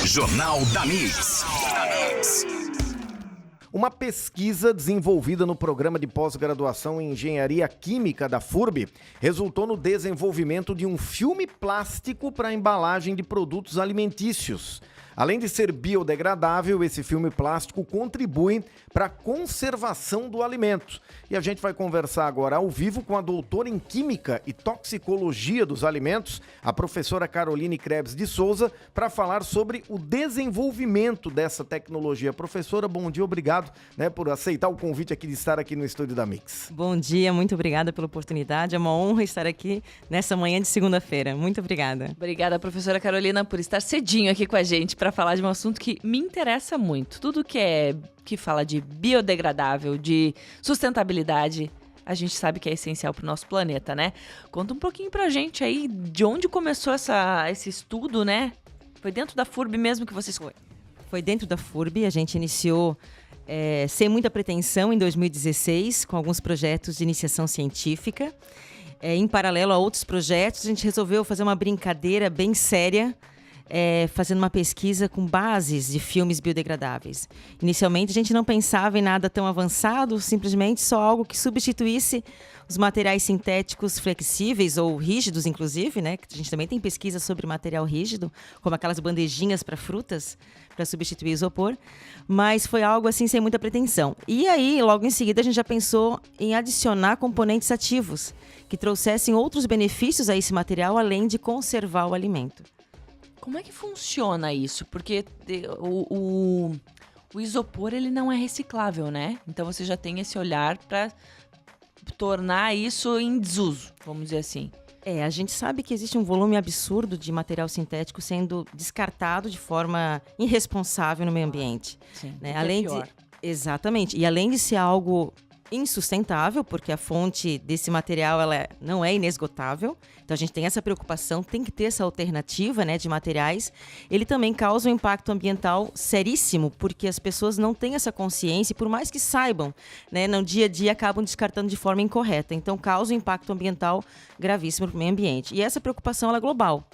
Jornal da Mix. Uma pesquisa desenvolvida no programa de pós-graduação em Engenharia Química da FURB resultou no desenvolvimento de um filme plástico para embalagem de produtos alimentícios. Além de ser biodegradável, esse filme plástico contribui para a conservação do alimento. E a gente vai conversar agora ao vivo com a doutora em Química e Toxicologia dos Alimentos, a professora Caroline Krebs de Souza, para falar sobre o desenvolvimento dessa tecnologia. Professora, bom dia, obrigado, por aceitar o convite aqui de estar aqui no estúdio da Mix. Bom dia, muito obrigada pela oportunidade. É uma honra estar aqui nessa manhã de segunda-feira. Muito obrigada. Obrigada, professora Carolina, por estar cedinho aqui com a gente para falar de um assunto que me interessa muito. Tudo que fala de biodegradável, de sustentabilidade, a gente sabe que é essencial para o nosso planeta, né? Conta um pouquinho pra gente aí de onde começou esse estudo, né? Foi dentro da FURB mesmo que vocês... Foi dentro da FURB, a gente iniciou sem muita pretensão em 2016, com alguns projetos de iniciação científica. Em paralelo a outros projetos, a gente resolveu fazer uma brincadeira bem séria, fazendo uma pesquisa com bases de filmes biodegradáveis. Inicialmente, a gente não pensava em nada tão avançado, simplesmente só algo que substituísse os materiais sintéticos flexíveis ou rígidos, inclusive, né? A gente também tem pesquisa sobre material rígido, como aquelas bandejinhas para frutas, para substituir isopor, mas foi algo assim sem muita pretensão. E aí, logo em seguida, a gente já pensou em adicionar componentes ativos que trouxessem outros benefícios a esse material, além de conservar o alimento. Como é que funciona isso? Porque o isopor, ele não é reciclável, né? Então você já tem esse olhar para tornar isso em desuso, vamos dizer assim. A gente sabe que existe um volume absurdo de material sintético sendo descartado de forma irresponsável no meio ambiente. Sim, né? Exatamente. E além de ser algo insustentável, porque a fonte desse material não é inesgotável. Então a gente tem essa preocupação, tem que ter essa alternativa, de materiais. Ele também causa um impacto ambiental seríssimo, porque as pessoas não têm essa consciência e por mais que saibam, no dia a dia acabam descartando de forma incorreta. Então causa um impacto ambiental gravíssimo para o meio ambiente. E essa preocupação ela é global,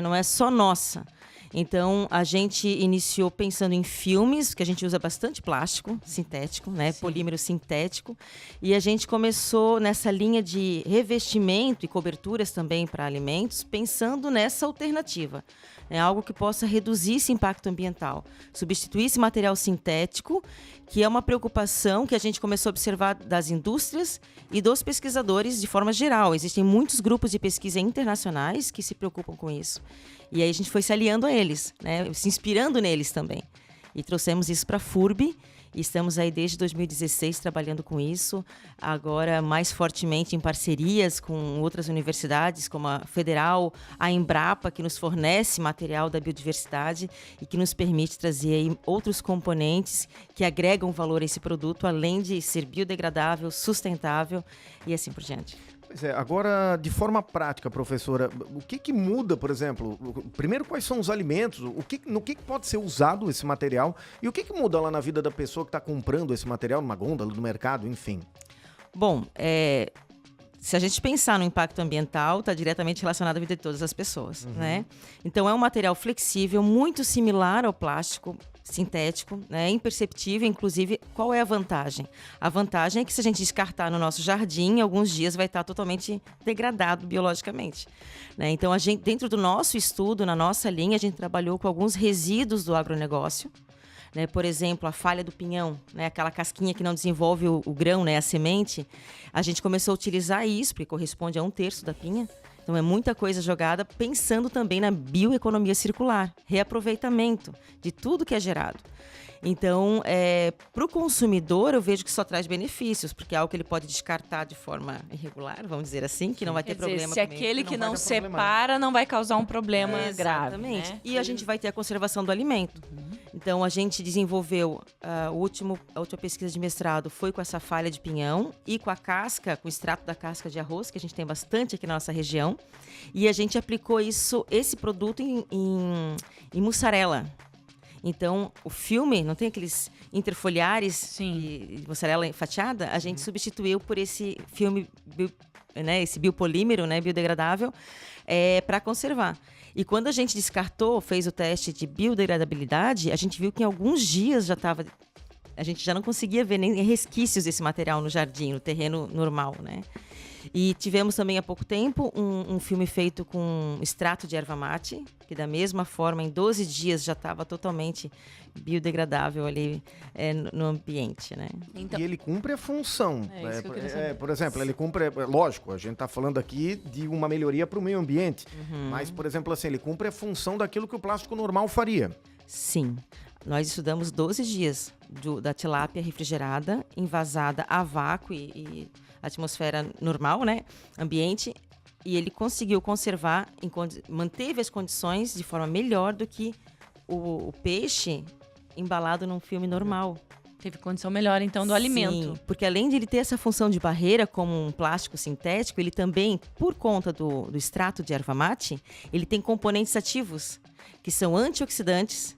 não é só nossa. Então, a gente iniciou pensando em filmes, que a gente usa bastante plástico sintético, polímero sintético. E a gente começou nessa linha de revestimento e coberturas também para alimentos, pensando nessa alternativa. Algo que possa reduzir esse impacto ambiental. Substituir esse material sintético, que é uma preocupação que a gente começou a observar das indústrias e dos pesquisadores de forma geral. Existem muitos grupos de pesquisa internacionais que se preocupam com isso. E aí a gente foi se aliando a eles, se inspirando neles também. E trouxemos isso para a FURB e estamos aí desde 2016 trabalhando com isso. Agora mais fortemente em parcerias com outras universidades, como a Federal, a Embrapa, que nos fornece material da biodiversidade e que nos permite trazer aí outros componentes que agregam valor a esse produto, além de ser biodegradável, sustentável e assim por diante. Pois agora, de forma prática, professora, o que muda, por exemplo? Primeiro, quais são os alimentos? No que pode ser usado esse material? E o que muda lá na vida da pessoa que está comprando esse material numa gôndola, no mercado, enfim? Bom, se a gente pensar no impacto ambiental, está diretamente relacionado à vida de todas as pessoas, Então, é um material flexível, muito similar ao plástico sintético, imperceptível. Inclusive, qual é a vantagem? A vantagem é que se a gente descartar no nosso jardim, em alguns dias vai estar totalmente degradado biologicamente. Então, dentro do nosso estudo, na nossa linha, a gente trabalhou com alguns resíduos do agronegócio. Por exemplo, a falha do pinhão, aquela casquinha que não desenvolve o grão, a semente. A gente começou a utilizar isso, porque corresponde a 1/3 da pinha. Então, é muita coisa jogada, pensando também na bioeconomia circular, reaproveitamento de tudo que é gerado. Então, para o consumidor, eu vejo que só traz benefícios, porque é algo que ele pode descartar de forma irregular, vamos dizer assim, que não vai ter problema. Se aquele que não separa, não vai causar um problema grave. Exatamente. E a gente vai ter a conservação do alimento. Então, a gente desenvolveu, a última pesquisa de mestrado foi com essa falha de pinhão e com a casca, com o extrato da casca de arroz, que a gente tem bastante aqui na nossa região. E a gente aplicou esse produto em mussarela. Então, o filme, não tem aqueles interfoliares de mussarela fatiada? A gente substituiu por esse filme, esse biopolímero, biodegradável, para conservar. E quando a gente descartou, fez o teste de biodegradabilidade, a gente viu que em alguns dias a gente já não conseguia ver nem resquícios desse material no jardim, no terreno normal, né? E tivemos também há pouco tempo um filme feito com extrato de erva mate, que da mesma forma, em 12 dias já estava totalmente biodegradável ali no ambiente, né? E ele cumpre a função. Isso que eu queria saber. Por exemplo, ele cumpre... Lógico, a gente está falando aqui de uma melhoria para o meio ambiente. Mas, por exemplo, assim, ele cumpre a função daquilo que o plástico normal faria. Sim. Nós estudamos 12 dias da tilápia refrigerada, envasada a vácuo e atmosfera normal, né? Ambiente. E ele conseguiu conservar, manteve as condições de forma melhor do que o peixe embalado num filme normal. Teve condição melhor, então, do alimento. Sim, porque além de ele ter essa função de barreira como um plástico sintético, ele também, por conta do extrato de erva mate, ele tem componentes ativos, que são antioxidantes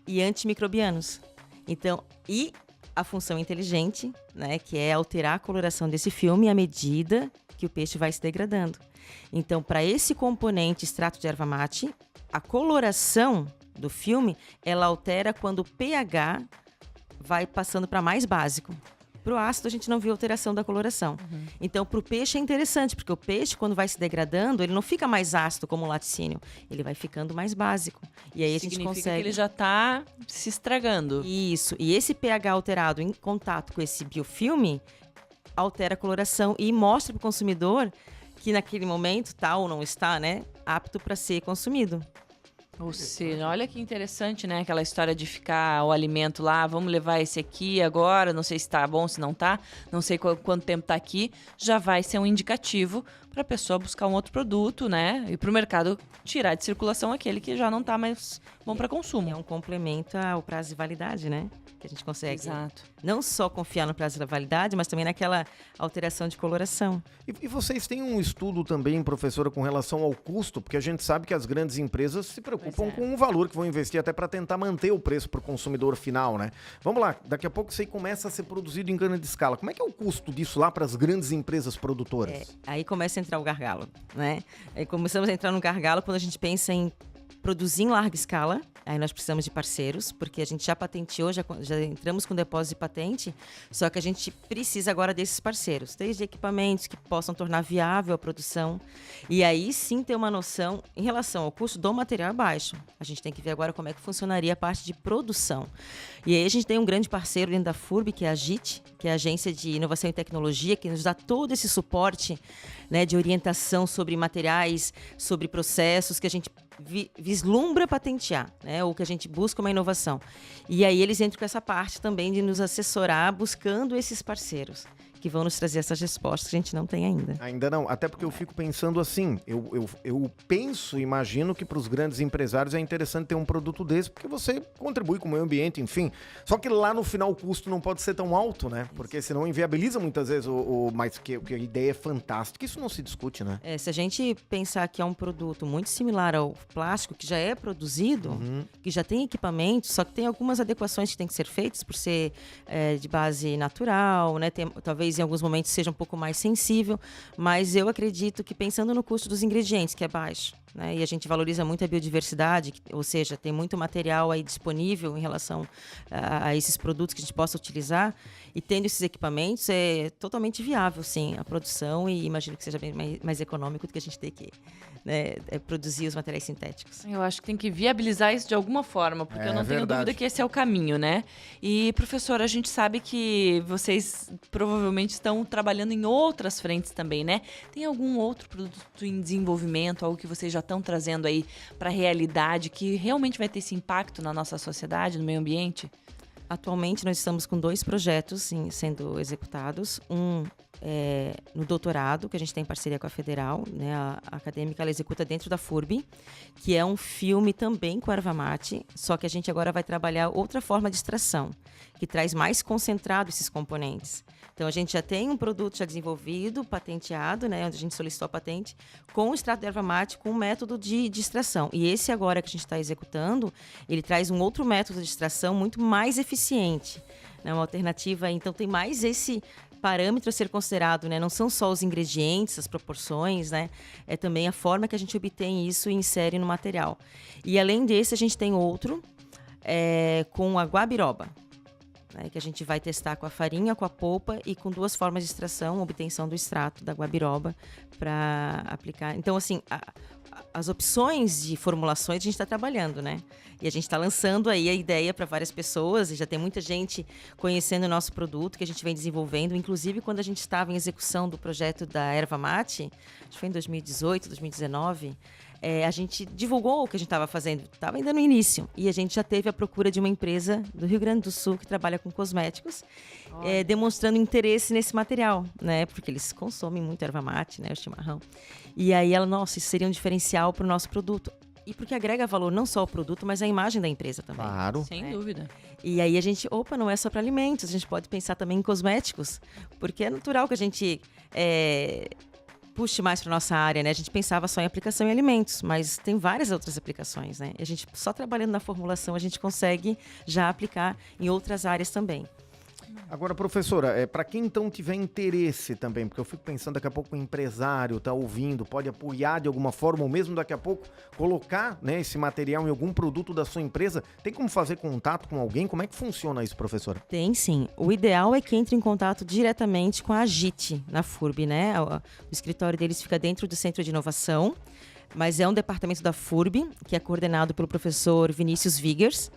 e antimicrobianos. Então, e a função inteligente, né, que é alterar a coloração desse filme à medida que o peixe vai se degradando. Então, para esse componente extrato de erva mate, a coloração do filme, ela altera quando o pH vai passando para mais básico. Para o ácido, a gente não viu alteração da coloração. Então, para o peixe é interessante, porque o peixe, quando vai se degradando, ele não fica mais ácido como o laticínio, ele vai ficando mais básico. E aí a gente Significa consegue... que ele já está se estragando. Isso. E esse pH alterado em contato com esse biofilme altera a coloração e mostra para o consumidor que naquele momento está ou não está, né, apto para ser consumido. Ou seja, olha que interessante, né? Aquela história de ficar o alimento lá, vamos levar esse aqui agora, não sei se tá bom, se não tá, não sei quanto tempo tá aqui, já vai ser um indicativo para a pessoa buscar um outro produto, né? E para o mercado tirar de circulação aquele que já não tá mais bom para consumo. É um complemento ao prazo de validade, né? Que a gente consegue Exato. não só confiar no prazo da validade, mas também naquela alteração de coloração. E vocês têm um estudo também, professora, com relação ao custo? Porque a gente sabe que as grandes empresas se preocupam com o valor que vão investir até para tentar manter o preço para o consumidor final, né? Vamos lá, daqui a pouco isso aí começa a ser produzido em grande escala. Como é que é o custo disso lá para as grandes empresas produtoras? Aí começa a entrar o gargalo, né? Aí começamos a entrar no gargalo quando a gente pensa em produzir em larga escala. Aí nós precisamos de parceiros, porque a gente já patenteou, já entramos com depósito de patente, só que a gente precisa agora desses parceiros, desde equipamentos que possam tornar viável a produção, e aí sim ter uma noção em relação ao custo do material baixo. A gente tem que ver agora como é que funcionaria a parte de produção. E aí a gente tem um grande parceiro dentro da FURB, que é a AGIT, que é a Agência de Inovação e Tecnologia, que nos dá todo esse suporte, né, de orientação sobre materiais, sobre processos que a gente vislumbra patentear, né, ou que a gente busca uma inovação. E aí eles entram com essa parte também de nos assessorar buscando esses parceiros que vão nos trazer essas respostas que a gente não tem ainda. Ainda não, até porque eu fico pensando assim, eu penso, imagino que para os grandes empresários é interessante ter um produto desse, porque você contribui com o meio ambiente, enfim. Só que lá no final o custo não pode ser tão alto, né? Porque senão inviabiliza muitas vezes mas que a ideia é fantástica, isso não se discute, né? Se a gente pensar que é um produto muito similar ao plástico, que já é produzido, que já tem equipamento, só que tem algumas adequações que têm que ser feitas por ser de base natural, né? Talvez em alguns momentos seja um pouco mais sensível, mas eu acredito que pensando no custo dos ingredientes, que é baixo, né? E a gente valoriza muito a biodiversidade, ou seja, tem muito material aí disponível em relação a esses produtos que a gente possa utilizar, e tendo esses equipamentos é totalmente viável, sim, a produção, e imagino que seja bem mais econômico do que a gente ter que, né, produzir os materiais sintéticos. Eu acho que tem que viabilizar isso de alguma forma, porque eu não tenho dúvida que esse é o caminho, né? E, professora, a gente sabe que vocês provavelmente estão trabalhando em outras frentes também, né? Tem algum outro produto em desenvolvimento, algo que vocês já estão trazendo aí para a realidade, que realmente vai ter esse impacto na nossa sociedade, no meio ambiente? Atualmente, nós estamos com 2 projetos sendo executados. Um no doutorado, que a gente tem em parceria com a Federal, né? A acadêmica ela executa dentro da FURB, que é um filme também com erva mate, só que a gente agora vai trabalhar outra forma de extração, que traz mais concentrado esses componentes. Então, a gente já tem um produto já desenvolvido, patenteado, né, onde a gente solicitou a patente, com o extrato de erva mate, com um método de extração. E esse agora que a gente está executando, ele traz um outro método de extração muito mais eficiente, né, uma alternativa. Então, tem mais parâmetro a ser considerado, né? Não são só os ingredientes, as proporções, né? É também a forma que a gente obtém isso e insere no material. E além desse, a gente tem outro com a guabiroba, né? Que a gente vai testar com a farinha, com a polpa e com 2 formas de extração, obtenção do extrato da guabiroba para aplicar. Então, assim, as opções de formulações a gente está trabalhando, né? E a gente está lançando aí a ideia para várias pessoas, e já tem muita gente conhecendo o nosso produto que a gente vem desenvolvendo. Inclusive, quando a gente estava em execução do projeto da Erva Mate, acho que foi em 2018, 2019, a gente divulgou o que a gente estava fazendo, estava ainda no início. E a gente já teve a procura de uma empresa do Rio Grande do Sul que trabalha com cosméticos, demonstrando interesse nesse material, né? Porque eles consomem muito erva mate, né? O chimarrão. E aí ela, nossa, isso seria um diferencial para o nosso produto. E porque agrega valor não só ao produto, mas à imagem da empresa também. Claro. Sem dúvida. E aí a gente, não é só para alimentos, a gente pode pensar também em cosméticos, porque é natural que a gente puxe mais para nossa área, né? A gente pensava só em aplicação em alimentos, mas tem várias outras aplicações, né? E a gente, só trabalhando na formulação, a gente consegue já aplicar em outras áreas também. Agora, professora, para quem então tiver interesse também, porque eu fico pensando, daqui a pouco o empresário está ouvindo, pode apoiar de alguma forma, ou mesmo daqui a pouco colocar, né, esse material em algum produto da sua empresa, tem como fazer contato com alguém? Como é que funciona isso, professora? Tem sim. O ideal é que entre em contato diretamente com a AGIT, na FURB, né? O escritório deles fica dentro do Centro de Inovação, mas é um departamento da FURB, que é coordenado pelo professor Vinícius Vigers.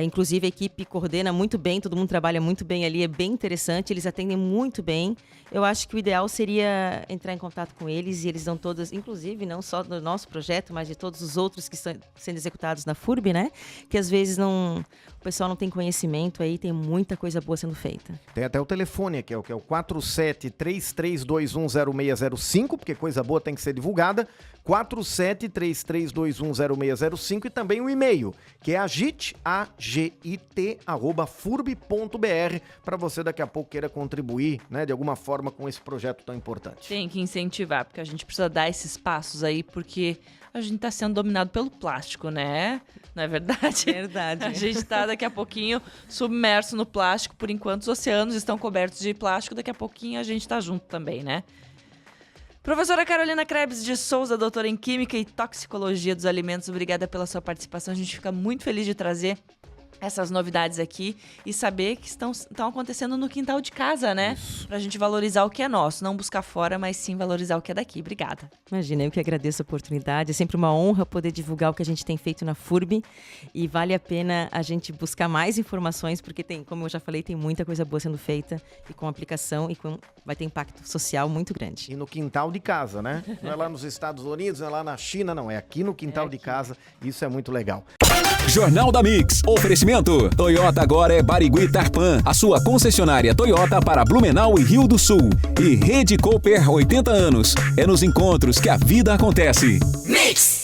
Inclusive a equipe coordena muito bem, todo mundo trabalha muito bem ali, é bem interessante, eles atendem muito bem. Eu acho que o ideal seria entrar em contato com eles e eles dão todas, inclusive não só do nosso projeto, mas de todos os outros que estão sendo executados na FURB, né? Que às vezes o pessoal não tem conhecimento, aí tem muita coisa boa sendo feita. Tem até o telefone aqui, que é o 4733210605, porque coisa boa tem que ser divulgada, 4733210605, e também o e-mail, que é agit@furb.br, para você daqui a pouco queira contribuir, né, de alguma forma com esse projeto tão importante. Tem que incentivar, porque a gente precisa dar esses passos aí, porque a gente está sendo dominado pelo plástico, né? Não é verdade? Verdade. A gente está daqui a pouquinho submerso no plástico, por enquanto os oceanos estão cobertos de plástico, daqui a pouquinho a gente está junto também, né? Professora Carolina Krebs de Souza, doutora em Química e Toxicologia dos Alimentos, obrigada pela sua participação. A gente fica muito feliz de trazer essas novidades aqui e saber que estão acontecendo no quintal de casa, né? Isso. Pra gente valorizar o que é nosso, não buscar fora, mas sim valorizar o que é daqui. Obrigada. Imagina, eu que agradeço a oportunidade. É sempre uma honra poder divulgar o que a gente tem feito na FURB e vale a pena a gente buscar mais informações, porque tem, como eu já falei, tem muita coisa boa sendo feita e com aplicação e vai ter impacto social muito grande. E no quintal de casa, né? Não é lá nos Estados Unidos, não é lá na China, não. É aqui no quintal de casa. Isso é muito legal. Jornal da Mix. Oferecimento. Toyota agora é Barigui Tarpan, a sua concessionária Toyota para Blumenau e Rio do Sul. E Rede Cooper, 80 anos. É nos encontros que a vida acontece. Mix!